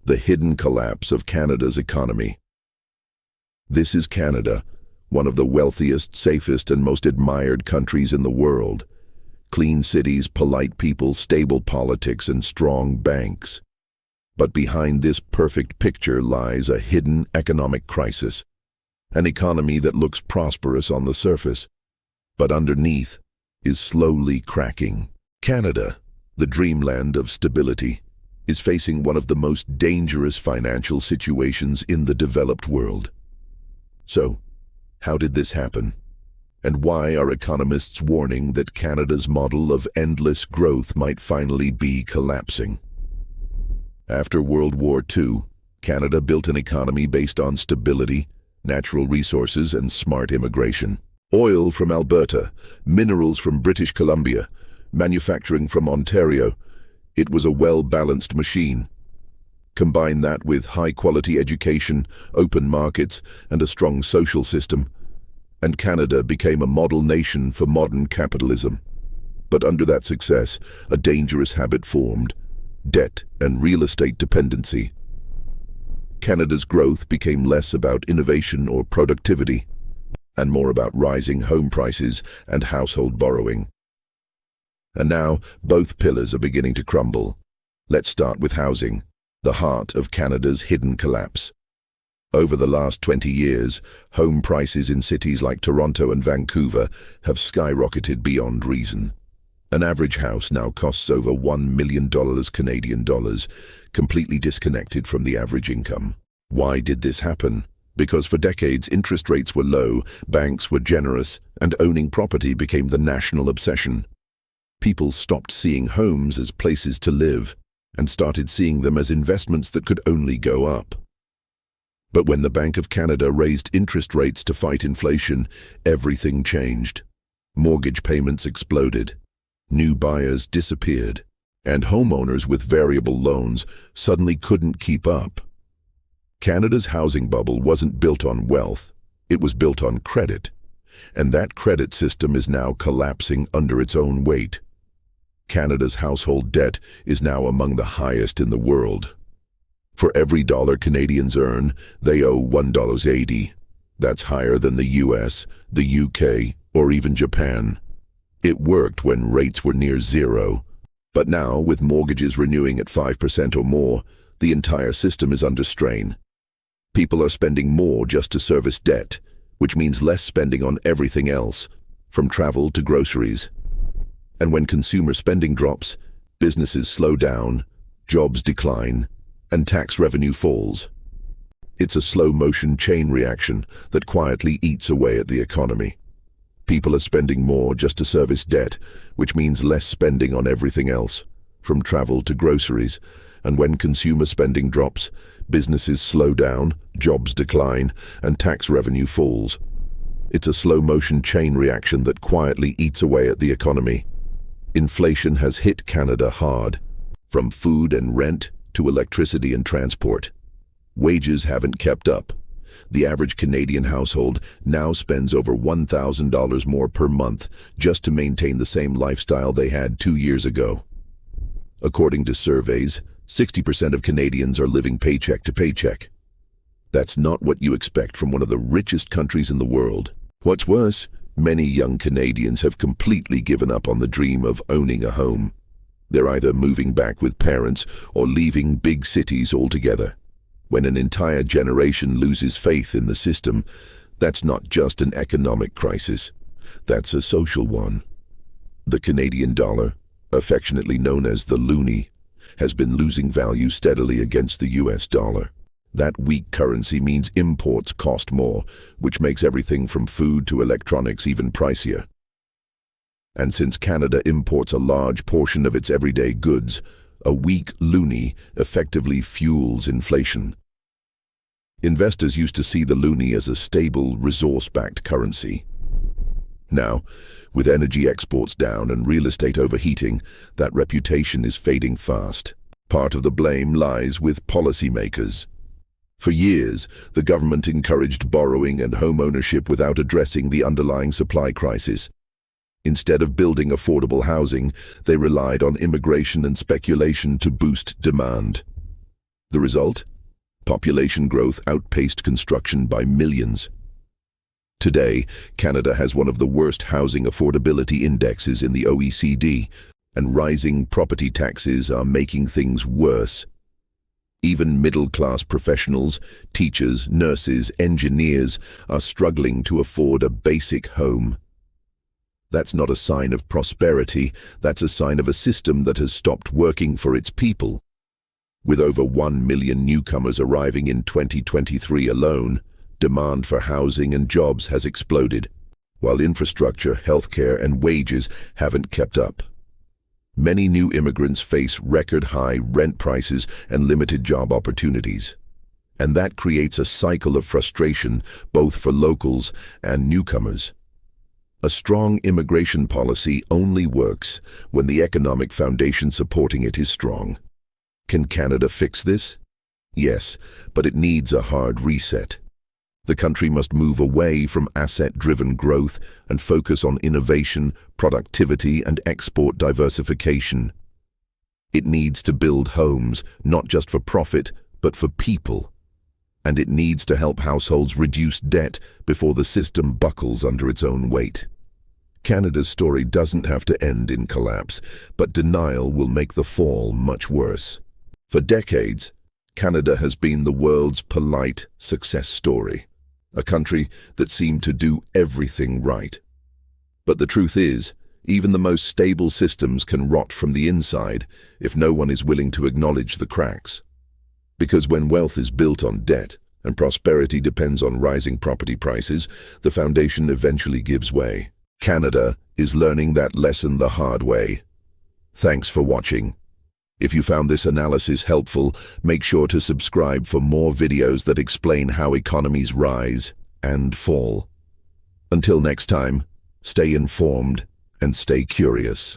the hidden collapse of Canada's economy. This is Canada, one of the wealthiest, safest, and most admired countries in the world. Clean cities, polite people, stable politics, and strong banks. But behind this perfect picture lies a hidden economic crisis, an economy that looks prosperous on the surface, but underneath is slowly cracking. Canada, the dreamland of stability, is facing one of the most dangerous financial situations in the developed world. So, how did this happen? And why are economists warning that Canada's model of endless growth might finally be collapsing? After World War II, Canada built an economy based on stability, natural resources, and smart immigration. Oil from Alberta, minerals from British Columbia, manufacturing from Ontario. It was a well-balanced machine. Combine that with high-quality education, open markets, and a strong social system, and Canada became a model nation for modern capitalism. But under that success, a dangerous habit formed: debt and real estate dependency. Canada's growth became less about innovation or productivity, and more about rising home prices and household borrowing. And now, both pillars are beginning to crumble. Let's start with housing, the heart of Canada's hidden collapse. Over the last 20 years, home prices in cities like Toronto and Vancouver have skyrocketed beyond reason. An average house now costs over $1 million Canadian dollars, completely disconnected from the average income. Why did this happen? Because for decades interest rates were low, banks were generous, and owning property became the national obsession. People stopped seeing homes as places to live and started seeing them as investments that could only go up. But when the Bank of Canada raised interest rates to fight inflation, everything changed. Mortgage payments exploded, new buyers disappeared, and homeowners with variable loans suddenly couldn't keep up. Canada's housing bubble wasn't built on wealth, it was built on credit, and that credit system is now collapsing under its own weight. Canada's household debt is now among the highest in the world. For every dollar Canadians earn, they owe $1.80. That's higher than the US, the UK, or even Japan. It worked when rates were near zero. But now, with mortgages renewing at 5% or more, the entire system is under strain. People are spending more just to service debt, which means less spending on everything else, from travel to groceries. And when consumer spending drops, businesses slow down, jobs decline, and tax revenue falls. It's a slow-motion chain reaction that quietly eats away at the economy. People are spending more just to service debt, which means less spending on everything else, from travel to groceries. And when consumer spending drops, businesses slow down, jobs decline, and tax revenue falls. It's a slow-motion chain reaction that quietly eats away at the economy. Inflation has hit Canada hard, from food and rent to electricity and transport. Wages haven't kept up. The average Canadian household now spends over $1,000 more per month just to maintain the same lifestyle they had 2 years ago. According to surveys, 60% of Canadians are living paycheck to paycheck. That's not what you expect from one of the richest countries in the world. What's worse, many young Canadians have completely given up on the dream of owning a home. They're either moving back with parents or leaving big cities altogether. When an entire generation loses faith in the system, that's not just an economic crisis, that's a social one. The Canadian dollar, affectionately known as the loonie, has been losing value steadily against the US dollar. That weak currency means imports cost more, which makes everything from food to electronics even pricier. And since Canada imports a large portion of its everyday goods, a weak loonie effectively fuels inflation. Investors used to see the loonie as a stable, resource-backed currency. Now, with energy exports down and real estate overheating, that reputation is fading fast. Part of the blame lies with policymakers. For years, the government encouraged borrowing and home ownership without addressing the underlying supply crisis. Instead of building affordable housing, they relied on immigration and speculation to boost demand. The result? Population growth outpaced construction by millions. Today, Canada has one of the worst housing affordability indexes in the OECD, and rising property taxes are making things worse. Even middle-class professionals, teachers, nurses, engineers are struggling to afford a basic home. That's not a sign of prosperity, that's a sign of a system that has stopped working for its people. With over 1 million newcomers arriving in 2023 alone, demand for housing and jobs has exploded, while infrastructure, healthcare, and wages haven't kept up. Many new immigrants face record-high rent prices and limited job opportunities. And that creates a cycle of frustration both for locals and newcomers. A strong immigration policy only works when the economic foundation supporting it is strong. Can Canada fix this? Yes, but it needs a hard reset. The country must move away from asset-driven growth and focus on innovation, productivity, and export diversification. It needs to build homes, not just for profit, but for people. And it needs to help households reduce debt before the system buckles under its own weight. Canada's story doesn't have to end in collapse, but denial will make the fall much worse. For decades, Canada has been the world's polite success story. A country that seemed to do everything right. But the truth is, even the most stable systems can rot from the inside if no one is willing to acknowledge the cracks. Because when wealth is built on debt and prosperity depends on rising property prices, the foundation eventually gives way. Canada is learning that lesson the hard way. Thanks for watching. If you found this analysis helpful, make sure to subscribe for more videos that explain how economies rise and fall. Until next time, stay informed and stay curious.